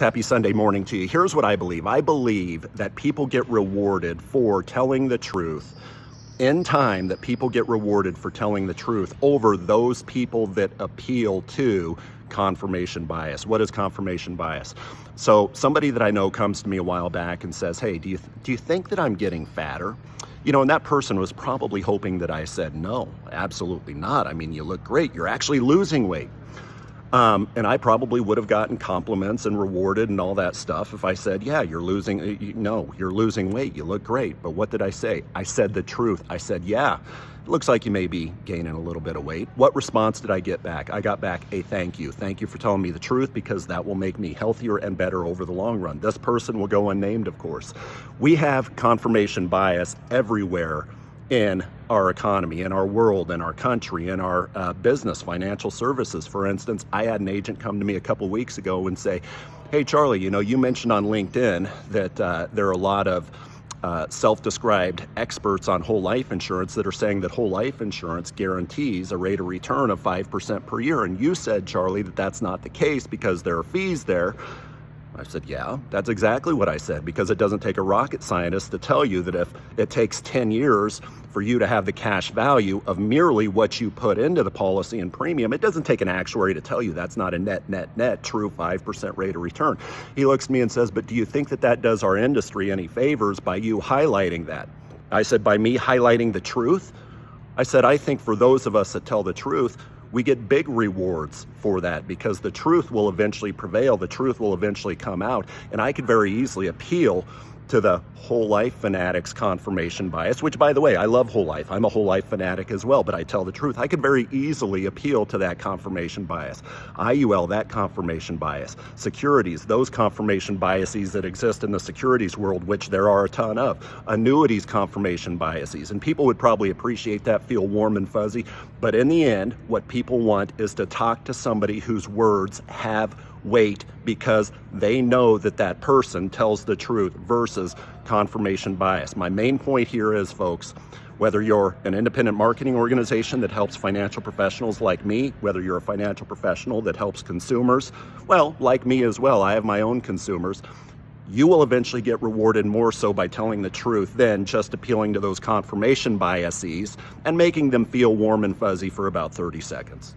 Happy Sunday morning to you. Here's what I believe. I believe that people get rewarded for telling the truth in time, that people get rewarded for telling the truth over those people that appeal to confirmation bias. What is confirmation bias? So somebody that I know comes to me a while back and says, hey, do you think that I'm getting fatter? You know, and that person was probably hoping that I said, no, absolutely not. I mean, you look great. You're actually losing weight. And I probably would have gotten compliments and rewarded and all that stuff if I said, yeah, you're losing weight. You look great. But what did I say? I said the truth. I said, yeah, it looks like you may be gaining a little bit of weight. What response did I get back? I got back a thank you. Thank you for telling me the truth, because that will make me healthier and better over the long run. This person will go unnamed, of course. We have confirmation bias everywhere in our economy, in our world, in our country, in our business, financial services. For instance, I had an agent come to me a couple weeks ago and say, hey, Charlie, you know, you mentioned on LinkedIn that there are a lot of self-described experts on whole life insurance that are saying that whole life insurance guarantees a rate of return of 5% per year. And you said, Charlie, that that's not the case because there are fees there. I said, yeah, that's exactly what I said, because it doesn't take a rocket scientist to tell you that if it takes 10 years for you to have the cash value of merely what you put into the policy and premium, it doesn't take an actuary to tell you that's not a net true 5% rate of return. He looks at me and says, but do you think that that does our industry any favors by you highlighting that? I said, by me highlighting the truth? I said, I think for those of us that tell the truth, we get big rewards for that, because the truth will eventually prevail. The truth will eventually come out. And I could very easily appeal to the whole life fanatics confirmation bias, which, by the way, I love whole life. I'm a whole life fanatic as well, but I tell the truth. I could very easily appeal to that confirmation bias. IUL, that confirmation bias. Securities, those confirmation biases that exist in the securities world, which there are a ton of. Annuities, confirmation biases. And people would probably appreciate that, feel warm and fuzzy. But in the end, what people want is to talk to somebody whose words have weight, because they know that that person tells the truth, versus confirmation bias. My main point here is, folks, whether you're an independent marketing organization that helps financial professionals like me, whether you're a financial professional that helps consumers, well, like me as well, I have my own consumers, you will eventually get rewarded more so by telling the truth than just appealing to those confirmation biases and making them feel warm and fuzzy for about 30 seconds.